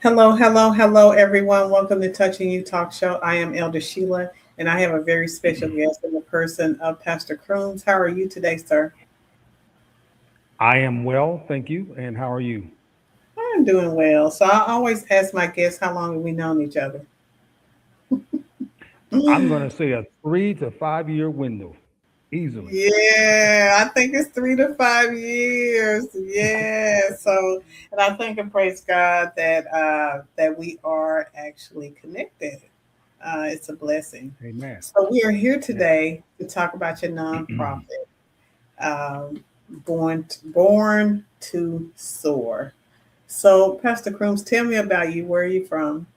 Hello, hello, hello, everyone. Welcome to Touching You Talk Show. I am Elder Sheila, and I have a very special guest in the person of Pastor Croomes. How are you today, sir? I am well, thank you. And how are you? I'm doing well. So I always ask my guests how long have we known each other. I'm going to say a 3 to 5 year window, easily. Yeah, I think it's 3 to 5 years. Yeah. So, and I thank and praise God that we are actually connected. It's a blessing. Amen. So we are here Yeah. today to talk about your nonprofit, um, born to soar. So, Pastor Crooms, tell me about you. Where are you from?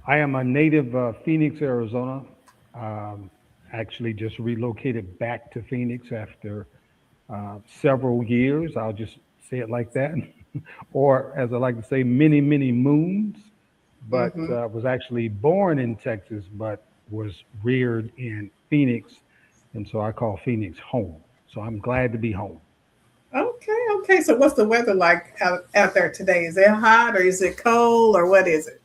I am a native of Phoenix, Arizona. Um, Actually, just relocated back to Phoenix after several years. I'll just say it like that. Or, as I like to say, many, many moons. But Hmm. was actually born in Texas, but was reared in Phoenix. And so I call Phoenix home. So I'm glad to be home. Okay, okay. So, what's the weather like out there today? Is it hot or is it cold or what is it?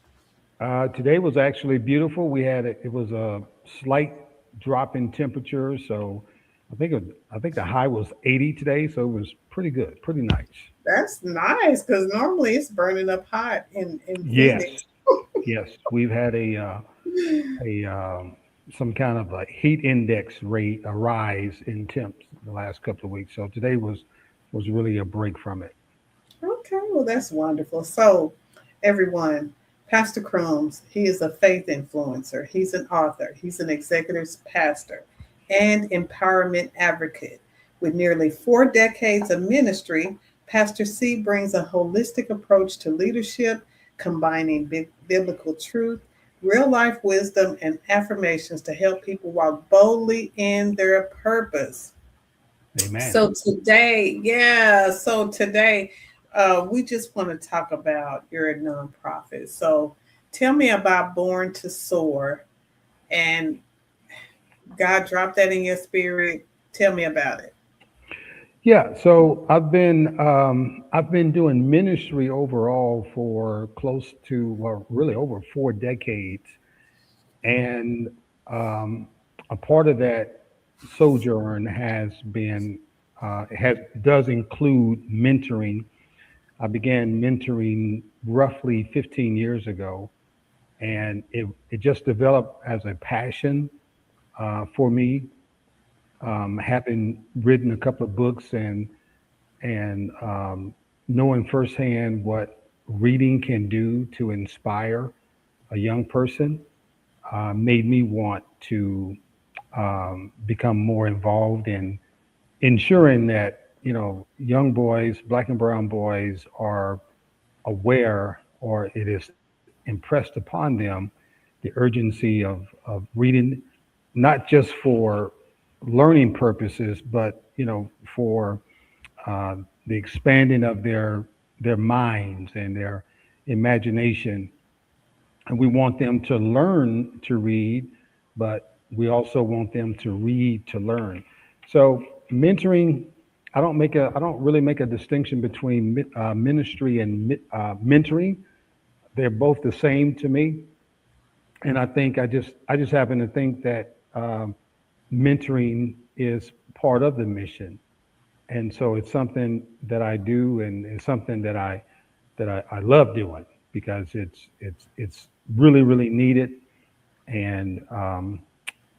Today was actually beautiful. It was a slight drop in temperature, so I think the high was 80 today, so it was pretty good, pretty nice. That's nice because normally it's burning up hot in Yes, Phoenix. yes, we've had a some kind of a heat index rate, a rise in temps the last couple of weeks. So today was really a break from it. Okay, well, that's wonderful. So, everyone, Pastor Crooms, he is a faith influencer, he's an author, he's an executive pastor, and empowerment advocate. With nearly 4 decades of ministry, Pastor C brings a holistic approach to leadership, combining biblical truth, real life wisdom, and affirmations to help people walk boldly in their purpose. Amen. So today, we just want to talk about your nonprofit. So tell me about Born to Soar, and God dropped that in your spirit. Tell me about it. Yeah, so I've been doing ministry overall for close to, well, really over 4 decades, and um, a part of that sojourn has been has does include mentoring. I began mentoring roughly 15 years ago, and it just developed as a passion for me. Having written a couple of books and knowing firsthand what reading can do to inspire a young person made me want to become more involved in ensuring that young boys, black and brown boys, are aware, or it is impressed upon them, the urgency of reading, not just for learning purposes, but for the expanding of their minds and their imagination. And we want them to learn to read, but we also want them to read to learn. So mentoring, I don't really make a distinction between ministry and mentoring. They're both the same to me, and I just happen to think that mentoring is part of the mission, and so it's something that I do, and it's something I love doing because it's really really needed. And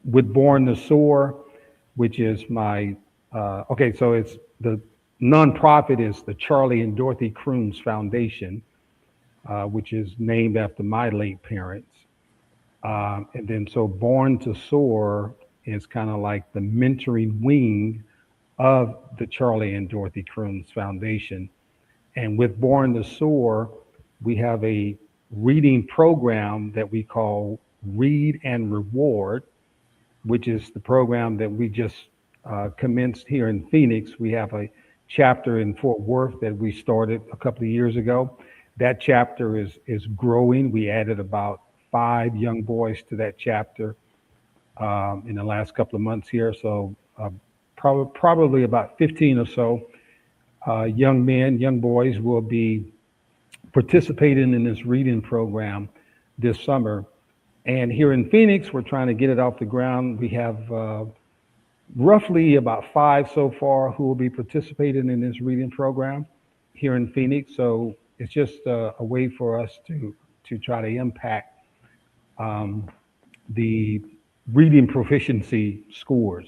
with Born to Soar, which is my okay, so it's the nonprofit is the Charlie and Dorothy Croomes Foundation, which is named after my late parents. And then so Born to Soar is kind of like the mentoring wing of the Charlie and Dorothy Croomes Foundation. And with Born to Soar, we have a reading program that we call Read and Reward, which is the program that we just commenced here in Phoenix. We have a chapter in Fort Worth that we started a couple of years ago. That chapter is growing. We added about 5 young boys to that chapter in the last couple of months here. So probably about 15 or so young men, young boys will be participating in this reading program this summer. And here in Phoenix, we're trying to get it off the ground. We have roughly about five so far who will be participating in this reading program here in Phoenix. So it's just a way for us to try to impact um, the reading proficiency scores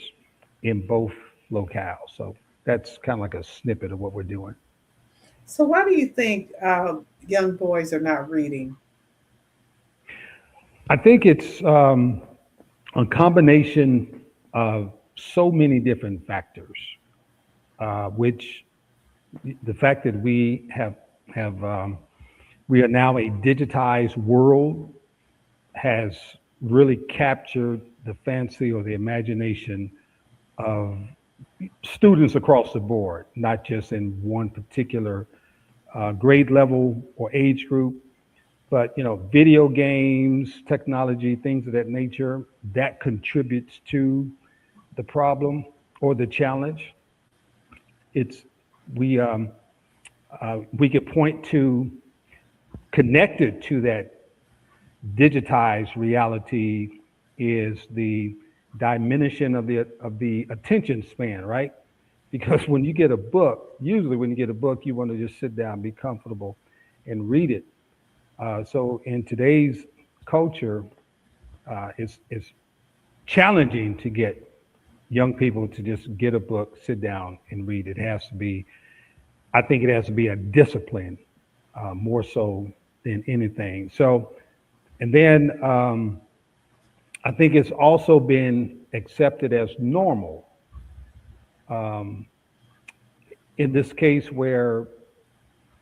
in both locales. So that's kind of like a snippet of what we're doing. So, why do you think young boys are not reading? I think it's a combination of so many different factors, which the fact that we have we are now a digitized world has really captured the fancy or the imagination of students across the board, not just in one particular grade level or age group, but video games, technology, things of that nature, that contributes to the problem or the challenge. It's we could point to, connected to that digitized reality, is the diminishing of the attention span, right? Because when you get a book, usually when you get a book, you want to just sit down, be comfortable, and read it. So in today's culture, it's challenging to get young people to just get a book, sit down, and read. It has to be, I think it has to be a discipline more so than anything. So, and then I think it's also been accepted as normal um, in this case where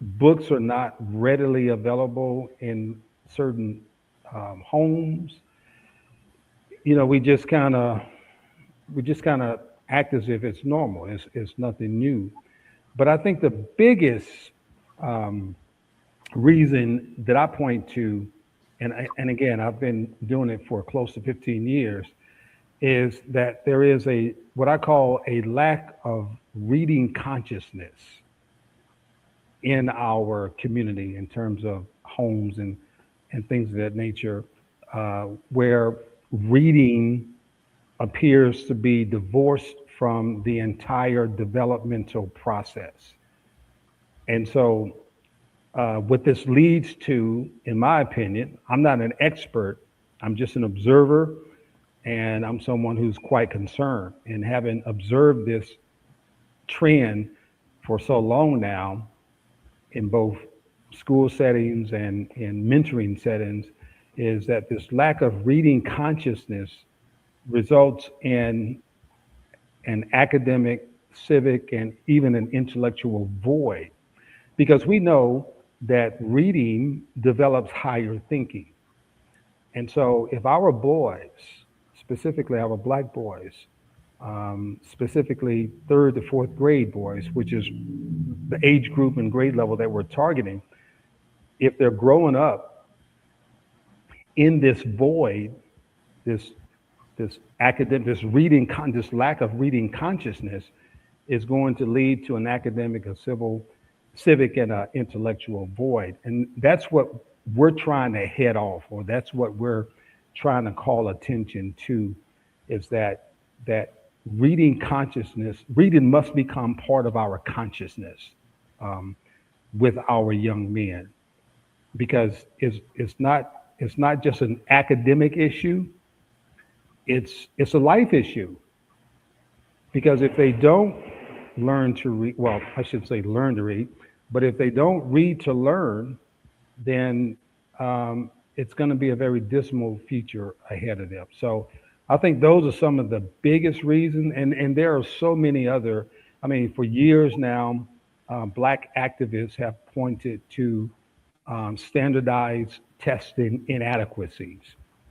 books are not readily available in certain homes. We just kind of act as if it's normal. It's nothing new. But I think the biggest um, reason that I point to, and again, I've been doing it for close to 15 years, is that there is a what I call a lack of reading consciousness in our community in terms of homes and things of that nature, where reading appears to be divorced from the entire developmental process. And so, what this leads to, in my opinion, I'm not an expert, I'm just an observer, and I'm someone who's quite concerned. And having observed this trend for so long now in both school settings and in mentoring settings, is that this lack of reading consciousness results in an academic, civic, and even an intellectual void. Because we know that reading develops higher thinking. And so if our boys, specifically our black boys, specifically third to fourth grade boys, which is the age group and grade level that we're targeting, if they're growing up in this void, this this academic, this lack of reading consciousness is going to lead to an academic, a civil, civic, and an intellectual void. And that's what we're trying to head off, or that's what we're trying to call attention to, is that reading consciousness, reading must become part of our consciousness um, with our young men, because it's not just an academic issue, it's a life issue. Because if they don't learn to read, well, I should say learn to read, but if they don't read to learn, then it's going to be a very dismal future ahead of them. So I think those are some of the biggest reasons, and there are so many other. I mean, for years now, Black activists have pointed to standardized testing inadequacies.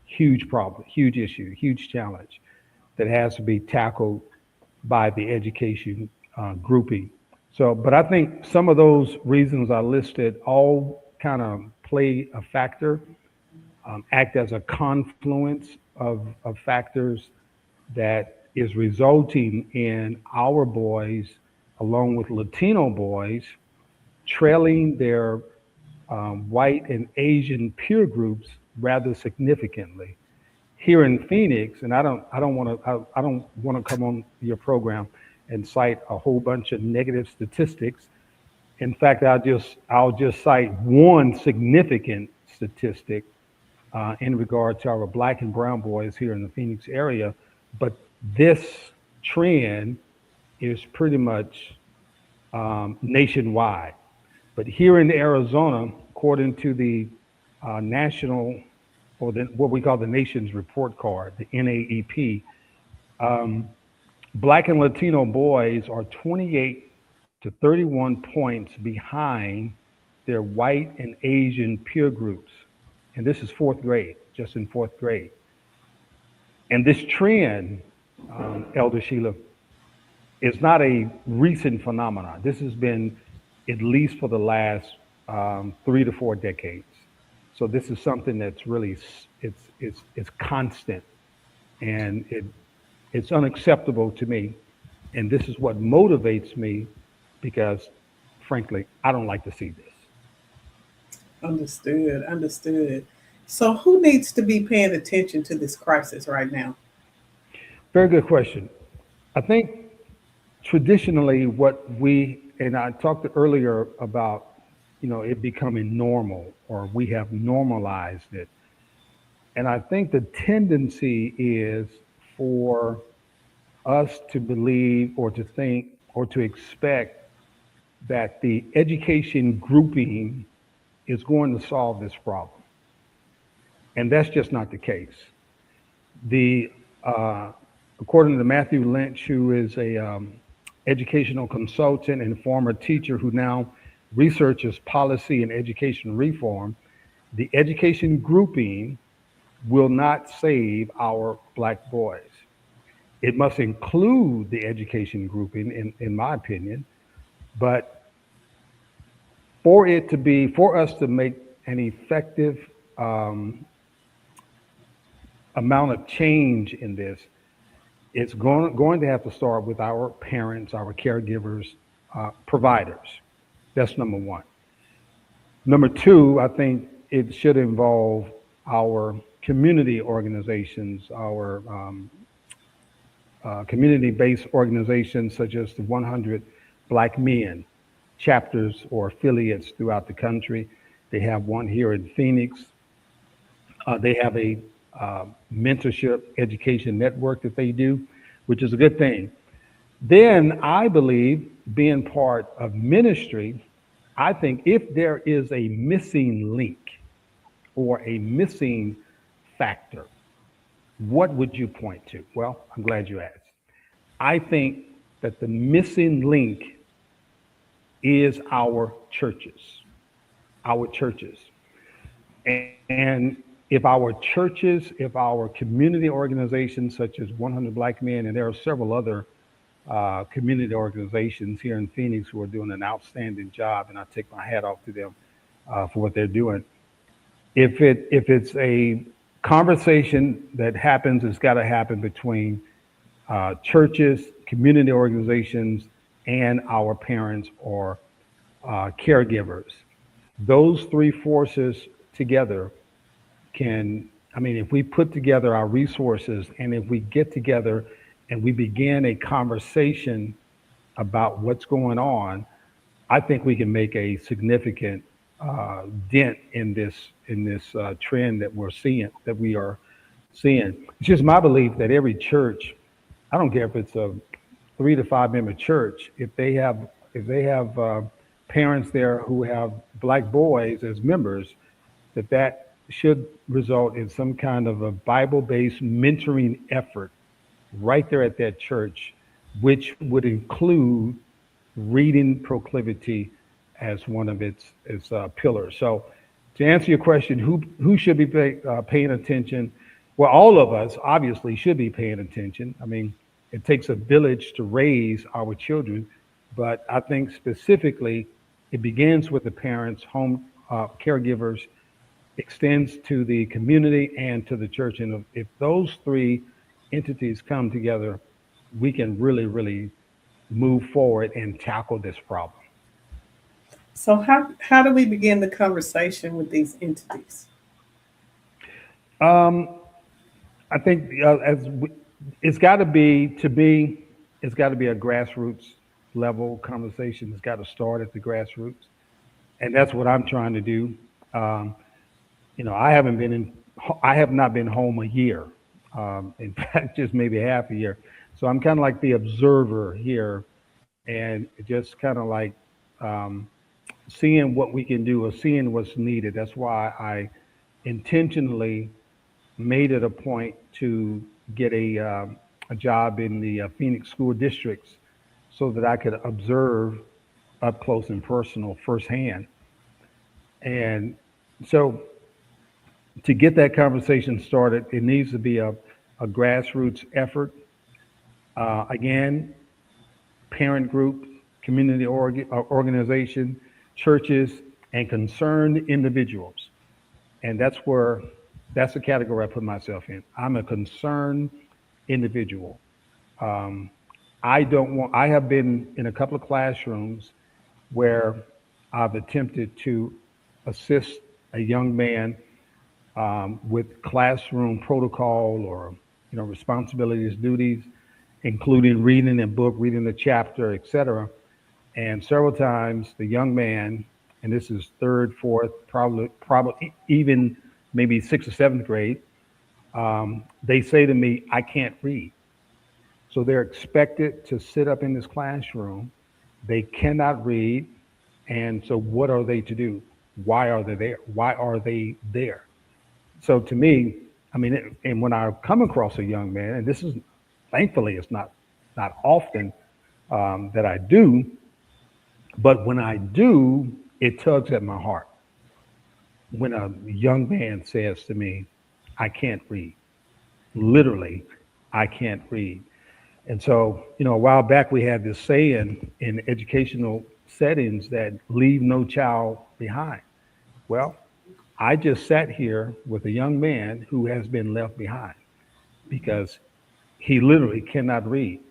Huge problem, huge issue, huge challenge that has to be tackled by the education grouping. So, but I think some of those reasons I listed all kind of play a factor, act as a confluence of factors that is resulting in our boys, along with Latino boys, trailing their white and Asian peer groups rather significantly. Here in Phoenix, and I don't want to come on your program and cite a whole bunch of negative statistics. In fact, I'll just cite one significant statistic in regard to our black and brown boys here in the Phoenix area. But this trend is pretty much nationwide. But here in Arizona, according to the national, or what we call the nation's report card, the NAEP, um, black and Latino boys are 28 to 31 points behind their white and Asian peer groups. And this is fourth grade, just in fourth grade. And this trend, Elder Sheila, is not a recent phenomenon. This has been at least for the last 3 to 4 decades. So this is something that's really it's constant, and it's unacceptable to me. And this is what motivates me because, frankly, I don't like to see this. Understood. Understood. So, who needs to be paying attention to this crisis right now? Very good question. I think traditionally what we, and I talked earlier about, it becoming normal, or we have normalized it. And I think the tendency is for us to believe or to think or to expect that the education grouping is going to solve this problem. And that's just not the case. The According to Matthew Lynch, who is a educational consultant and former teacher who now researches policy and education reform, the education grouping will not save our black boys. It must include the education grouping, in my opinion, but for us to make an effective amount of change in this, it's going to have to start with our parents, our caregivers, providers. That's number one. Number two, I think it should involve our community organizations, our community-based organizations such as the 100 Black Men chapters or affiliates throughout the country. They have one here in Phoenix. They have a mentorship education network that they do, which is a good thing. Then I believe, being part of ministry, I think if there is a missing link or a missing factor, what would you point to? Well, I'm glad you asked. I think that the missing link is our churches, our churches. And if our community organizations such as 100 Black Men, and there are several other community organizations here in Phoenix who are doing an outstanding job, and I take my hat off to them for what they're doing. If it's a conversation that happens, it's got to happen between churches, community organizations, and our parents or caregivers. Those three forces together I mean, if we put together our resources and if we get together and we begin a conversation about what's going on, I think we can make a significant dent in this trend that we are seeing. It's just my belief that every church, I don't care if it's a 3 to 5 member church, if they have parents there who have black boys as members, that should result in some kind of a Bible-based mentoring effort right there at that church, which would include reading proclivity as one of its pillars. So, to answer your question, who should be paying attention? Well, all of us obviously should be paying attention. I mean, it takes a village to raise our children, but I think specifically it begins with the parents, home caregivers, extends to the community and to the church. And if those three entities come together, we can really, really move forward and tackle this problem. So how do we begin the conversation with these entities? Um, I think it's got to be to be it's got to be a grassroots level conversation. It's got to start at the grassroots, and that's what I'm trying to do. Um, I haven't been in. I have not been home a year. In fact, just maybe half a year. So I'm kind of like the observer here, and just kind of like um, seeing what we can do or seeing what's needed. That's why I intentionally made it a point to get a job in the Phoenix school districts so that I could observe up close and personal firsthand. And so to get that conversation started, it needs to be a grassroots effort. Again, parent groups, community organization, churches, and concerned individuals. And that's the category I put myself in. I'm a concerned individual. Um, I have been in a couple of classrooms where I've attempted to assist a young man with classroom protocol or, responsibilities, duties, including reading a book, reading a chapter, etc. And several times the young man, and this is third, fourth, probably even maybe sixth or seventh grade, they say to me, I can't read. So they're expected to sit up in this classroom. They cannot read. And so what are they to do? Why are they there? Why are they there? So to me, I mean, and when I come across a young man, and this is thankfully it's not often that I do, but when I do, it tugs at my heart. When a young man says to me, I can't read, literally, I can't read. And so, a while back we had this saying in educational settings that leave no child behind. Well, I just sat here with a young man who has been left behind because he literally cannot read.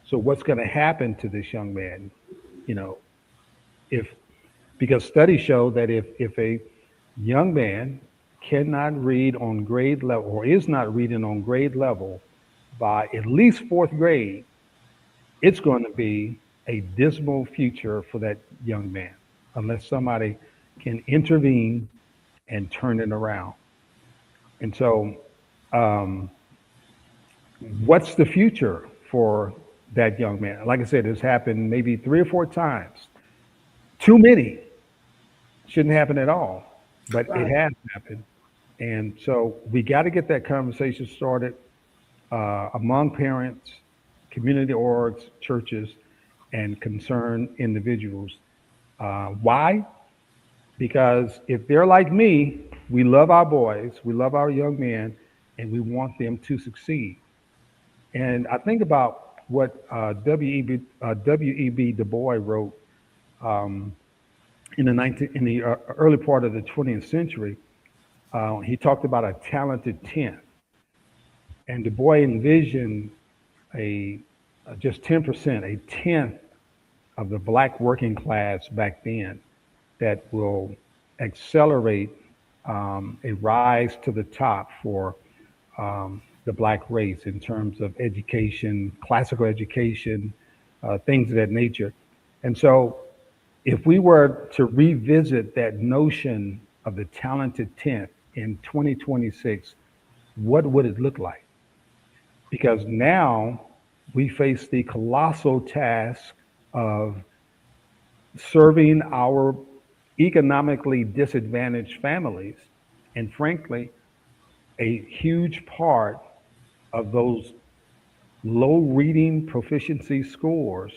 So what's going to happen to this young man? You know, if because studies show that if a young man cannot read on grade level or is not reading on grade level by at least fourth grade, it's going to be a dismal future for that young man unless somebody can intervene and turn it around. And so, um, what's the future for that young man? Like I said, it's happened maybe three or four times. Too many. Shouldn't happen at all, but it Right. has happened. And so we got to get that conversation started among parents, community orgs, churches, and concerned individuals. Why? Because if they're like me, we love our boys, we love our young men, and we want them to succeed. And I think about what W.E.B. Du Bois wrote um, in the early part of the 20th century. He talked about a talented tenth, and Du Bois envisioned a just 10%, a tenth of the black working class back then that will accelerate a rise to the top for the black race in terms of education, classical education, things of that nature. And so, if we were to revisit that notion of the talented tenth in 2026, what would it look like? Because now we face the colossal task of serving our economically disadvantaged families. And frankly, a huge part of those low reading proficiency scores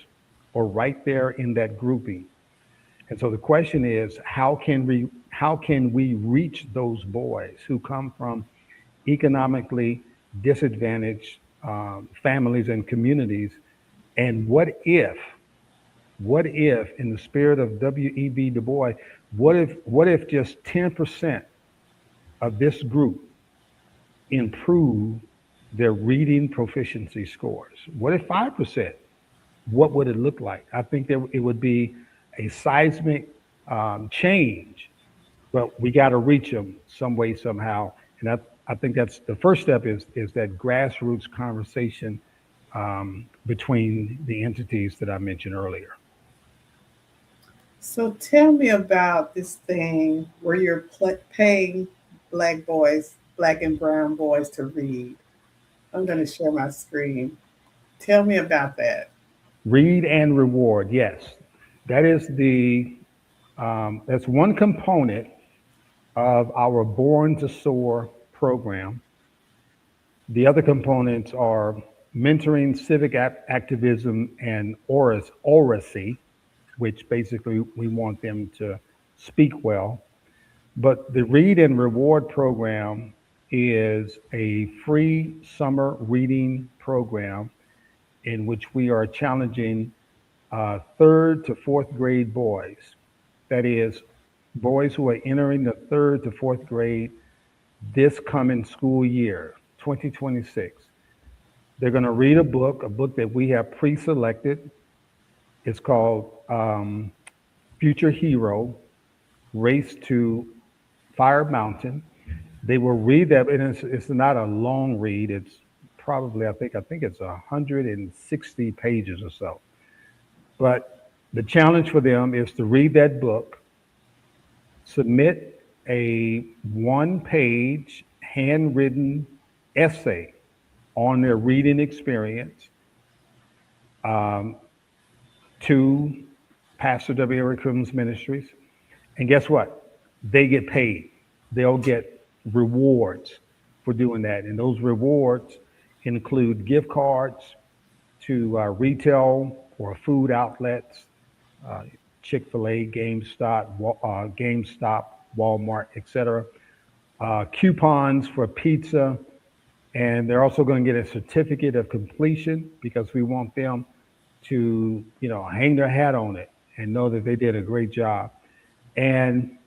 are right there in that grouping. And so the question is, how can we reach those boys who come from economically disadvantaged families and communities? And what if, in the spirit of W.E.B. Du Bois, what if just 10% of this group improve their reading proficiency scores? What if 5%? What would it look like? I think that it would be a seismic. change, but we got to reach them some way somehow. And I think that's the first step is that grassroots conversation between the entities that I mentioned earlier. So tell me about this thing where you're paying black boys, black and brown boys to read. I'm going to share my screen. Tell me about that. Read and reward, yes, that is that's one component of our Born to Soar program. The other components are mentoring civic activism and oracy, which basically we want them to speak well. But the Read and Reward program is a free summer reading program in which we are challenging third to fourth grade boys. That is, boys who are entering the third to fourth grade this coming school year, 2026. They're going to read a book that we have pre selected. It's called Future Hero Race to Fire Mountain. They will read that, and it's not a long read. It's probably I think it's 160 pages or so. But the challenge for them is to read that book, submit a one-page handwritten essay on their reading experience um, to Pastor W. Eric Croomes Ministries. And guess what? They get paid. They'll get rewards for doing that. And those rewards include gift cards to retail or food outlets, uh, Chick-fil-A, GameStop, Walmart, etc. Coupons for pizza, and they're also going to get a certificate of completion because we want them to, hang their hat on it and know that they did a great job. And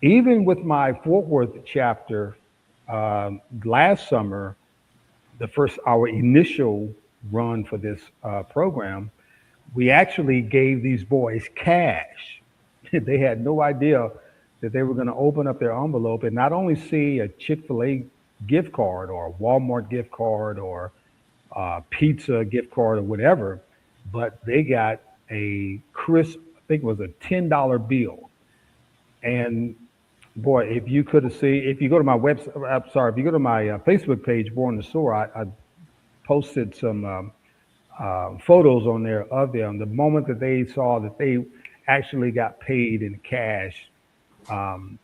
even with my Fort Worth chapter last summer, the first our initial run for this program, we actually gave these boys cash. They had no idea that they were going to open up their envelope and not only see a Chick-fil-A gift card or a Walmart gift card or pizza gift card or whatever, but they got a crisp, I think it was a $10 bill. And boy, if you could have seen, if you go to my website, I'm sorry, if you go to my Facebook page, Born to Soar, I posted some photos on there of them. The moment that they saw that they actually got paid in cash, from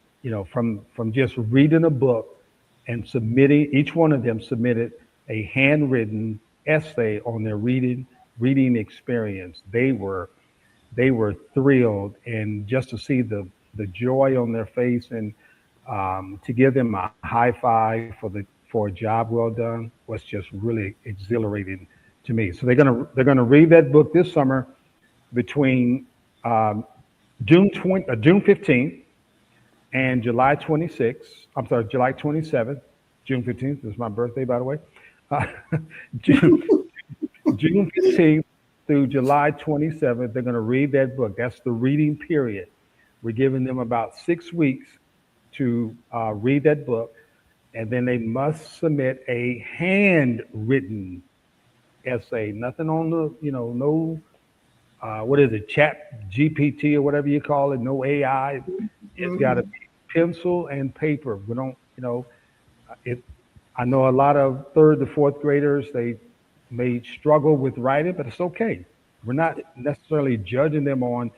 just reading a book and submitting, each one of them submitted a handwritten essay on their reading experience. They were thrilled, and just to see the joy on their face and to give them a high five for a job well done was just really exhilarating to me. So they're gonna read that book this summer between um, June 15th and July 26th. I'm sorry, July 27th. June 15th is my birthday, by the way. Uh, June, June 15th through July 27th, they're going to read that book. That's the reading period. We're giving them about 6 weeks to read that book, and then they must submit a handwritten essay. Nothing on the, no, what is it, chat GPT or whatever you call it, no AI. It's got to Mhm. be pencil and paper. We don't, it. I know a lot of third to fourth graders, they may struggle with writing, but it's okay. We're not necessarily judging them on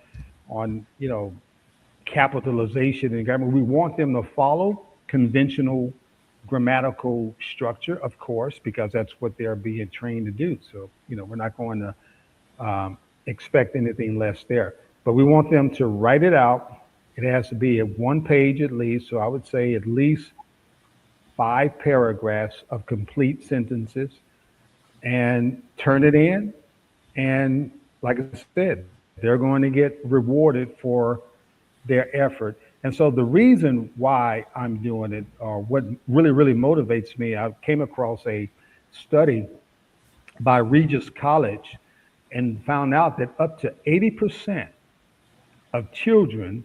capitalization and grammar. We want them to follow conventional grammatical structure, of course, because that's what they're being trained to do. So, we're not going to expect anything less there. But we want them to write it out. It has to be at one page at least. So I would say at least 5 paragraphs of complete sentences and turn it in. And like I said, they're going to get rewarded for their effort. And so the reason why I'm doing it, or what really, really motivates me, I came across a study by Regis College and found out that up to 80% of children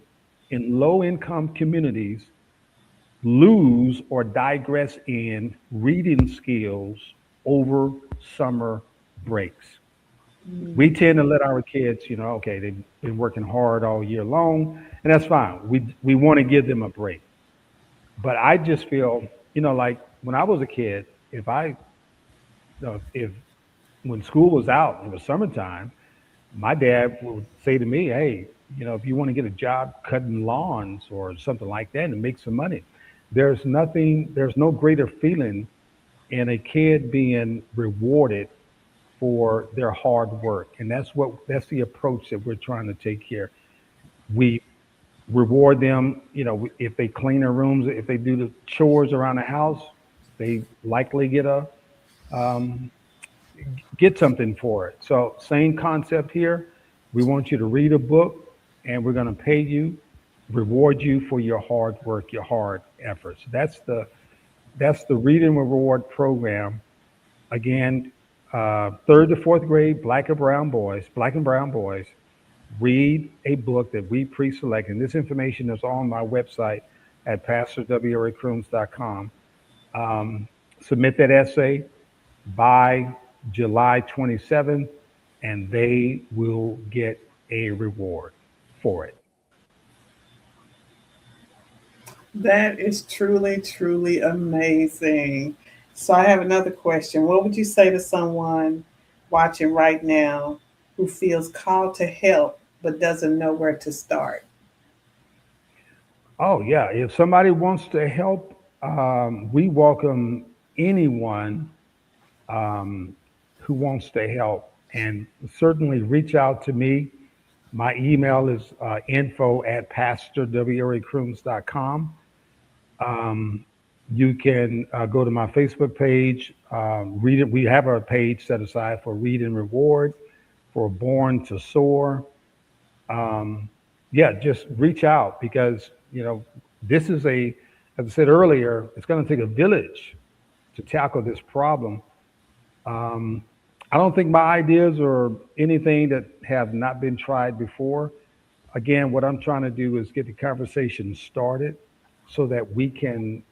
in low income communities lose or digress in reading skills over summer breaks. We tend to let our kids, okay, they've been working hard all year long, and that's fine. We want to give them a break. But I just feel, like when I was a kid, if when school was out, it was summertime, my dad would say to me, "Hey, if you want to get a job cutting lawns or something like that and make some money, there's no greater feeling in a kid being rewarded for their hard work." And that's the approach that we're trying to take here. We reward them, if they clean their rooms, if they do the chores around the house, they likely um, get something for it. So same concept here. We want you to read a book, and we're going to pay you, reward you for your hard work, your hard efforts. That's the Read and Reward program. Again, third to fourth grade, black and brown boys, read a book that we pre-select, and this information is on my website at pastorwrcroomes.com. Um, Submit that essay by July 27th, and they will get a reward for it. That is truly, truly amazing. So I have another question. What would you say to someone watching right now who feels called to help but doesn't know where to start? Oh, yeah. If somebody wants to help, we welcome anyone um, who wants to help. And certainly reach out to me. My email is info at pastorwrcrooms.com. Um, you can go to my Facebook page. Read it. We have a page set aside for Read and Reward, for Born to Soar. Um, yeah, just reach out because this is as I said earlier, it's going to take a village to tackle this problem. Um, I don't think my ideas are anything that have not been tried before. Again, what I'm trying to do is get the conversation started so that we can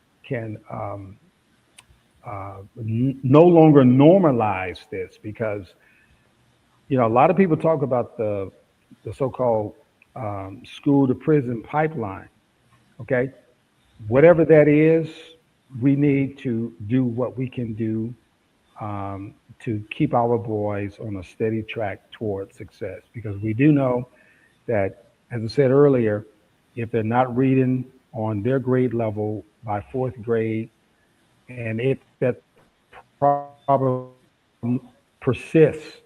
no longer normalize this because a lot of people talk about the so-called school to prison pipeline. Okay, whatever that is, we need to do what we can do to keep our boys on a steady track toward success. Because we do know that, as I said earlier, if they're not reading on their grade level by fourth grade, and if that problem persists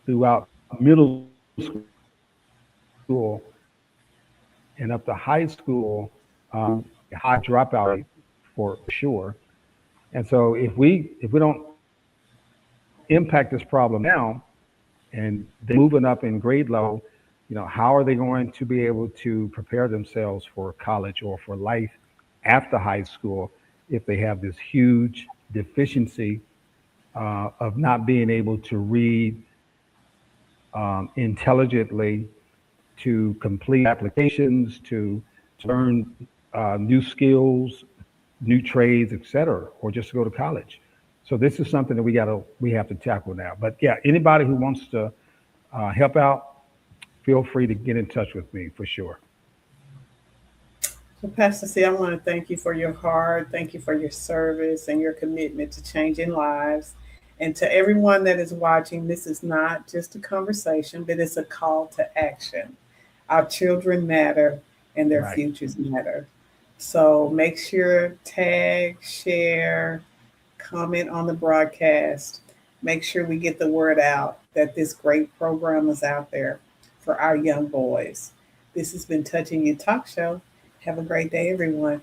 throughout middle school and up to high school, we have a high dropout rate for sure. And so if we don't impact this problem now, and they're moving up in grade level, how are they going to be able to prepare themselves for college or for life after high school if they have this huge deficiency of not being able to read intelligently, to complete applications, to learn new skills, new trades, etc., or just to go to college. So this is something that we have to tackle now. But yeah, anybody who wants to help out, feel free to get in touch with me for sure. So, Pastor C, I want to thank you for your heart. Thank you for your service and your commitment to changing lives. And to everyone that is watching, this is not just a conversation, but it's a call to action. Our children matter and their Right. futures matter. So make sure tag, share, comment on the broadcast. Make sure we get the word out that this great program is out there for our young boys. This has been Touching You Talk Show. Have a great day, everyone.